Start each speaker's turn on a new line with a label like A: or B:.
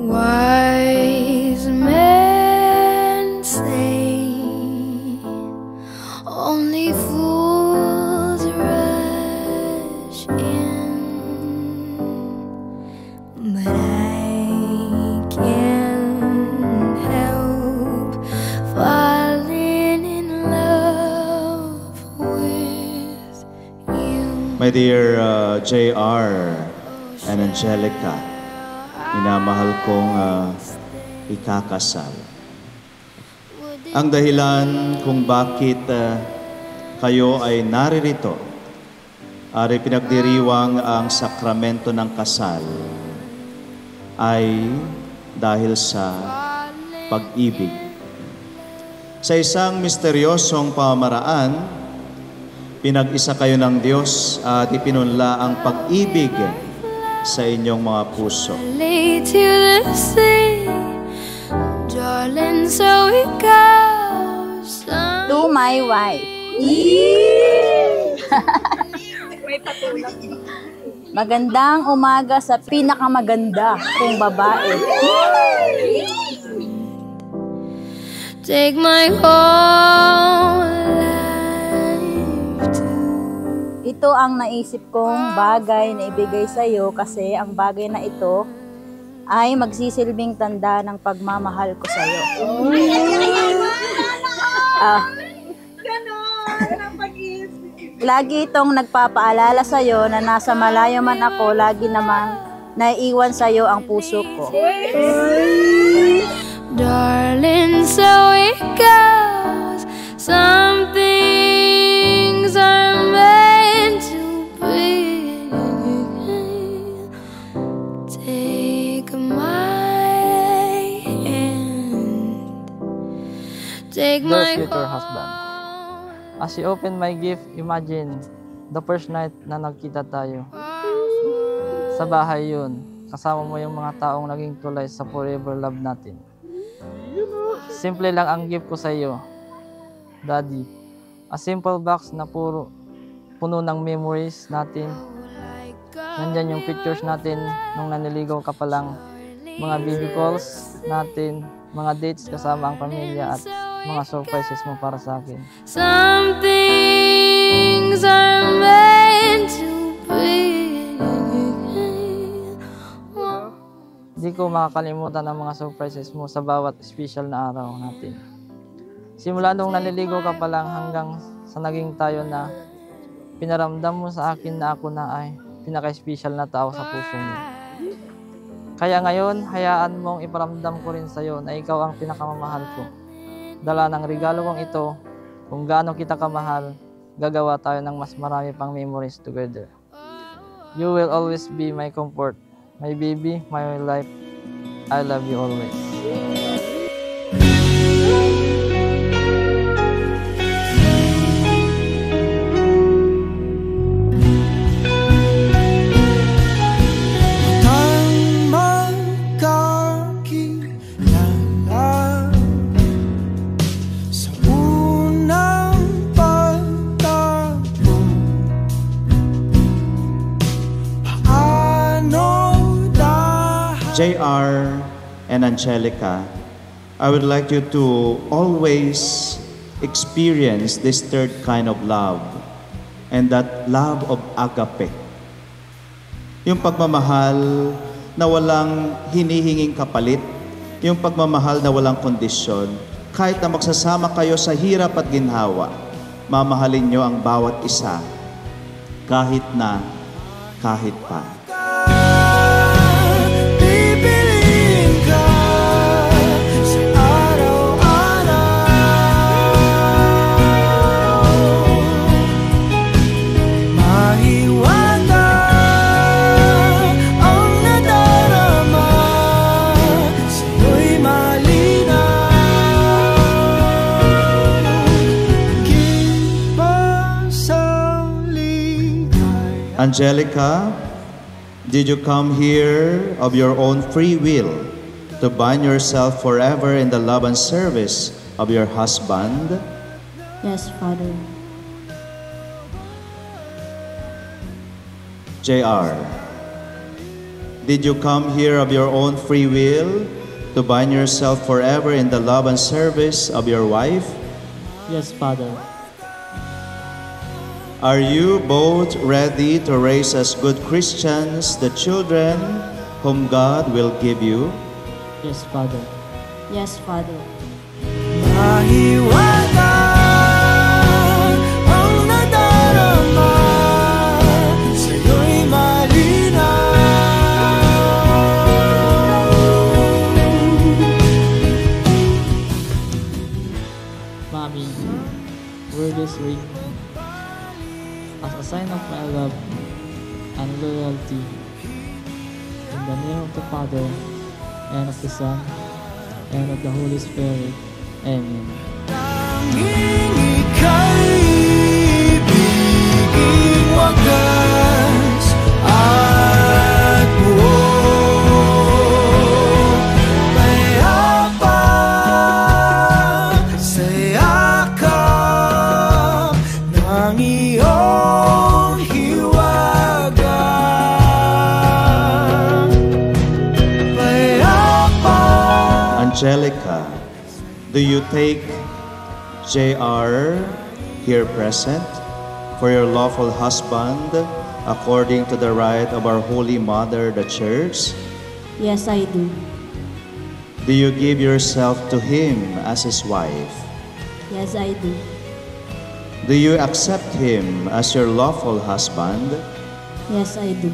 A: Wise men say only fools rush in, but I can't help falling in love with you.
B: My dear JR and Angelica, minamahal kong ikakasal. Ang dahilan kung bakit kayo ay naririto ay pinagdiriwang ang sakramento ng kasal ay dahil sa pag-ibig. Sa isang misteryosong pamamaraan, pinag-isa kayo ng Diyos at ipinunla ang pag-ibig sa inyong mga puso.
C: To my wife. Magandang umaga sa pinakamaganda kong babae.
A: Take my whole life too.
C: Ito ang naisip kong bagay na ibigay sa iyo kasi ang bagay na ito ay magsisilbing tanda ng pagmamahal ko sa iyo. Lagi itong nagpapaalala sa iyo na nasa malayo man ako, lagi naman naiiwan sa iyo ang puso ko.
A: Darling, so it goes. Some things are meant to be. Take my hand. Take my
D: future husband. As you open my gift, imagine the first night na nagkita tayo. Sa bahay yun, kasama mo yung mga taong naging tulay sa forever love natin. Simple lang ang gift ko sa iyo, Daddy. A simple box na puno ng memories natin. Nandyan yung pictures natin nung naniligaw ka pa lang. Mga baby calls natin, mga dates kasama ang pamilya at mga surprises mo para sa akin.
A: Some things are meant to be.
D: Di ko makakalimutan ang mga surprises mo sa bawat special na araw natin. Simula nung naniligaw ka pa lang hanggang sa naging tayo na pinaramdam mo sa akin na ako na ay pinaka-special na tao sa puso mo. Kaya ngayon, hayaan mong iparamdam ko rin sa'yo na ikaw ang pinakamamahal ko. Dala ng regalo kong ito, kung gaano kita kamahal, gagawa tayo ng mas marami pang memories together. You will always be my comfort, my baby, my life. I love you always.
B: JR and Angelica, I would like you to always experience this third kind of love, and that love of agape. Yung pagmamahal na walang hinihinging kapalit, yung pagmamahal na walang kondisyon. Kahit na magsasama kayo sa hirap at ginhawa, mamahalin nyo ang bawat isa, kahit na, kahit pa. Angelica, did you come here of your own free will to bind yourself forever in the love and service of your husband?
C: Yes, Father.
B: JR, Did you come here of your own free will to bind yourself forever in the love and service of your wife?
E: Yes, Father.
B: Are you both ready to raise as good Christians the children whom God will give you?
E: Yes, Father.
C: Yes, Father.
F: Mahiwagan ang nadarama, sa'yo'y malinaw.
E: Mommy, wear this ring as a sign of my love and loyalty. In the name of the Father, and of the Son, and of the Holy Spirit. Amen.
F: Tanging ika'y ibiging wagas at buo, payapa sa yakap ng iyong hiwaga.
B: Angelica, do you take JR here present for your lawful husband according to the right of our Holy Mother, the Church?
C: Yes, I do.
B: Do you give yourself to him as his wife?
C: Yes, I do.
B: Do you accept him as your lawful husband?
C: Yes, I do.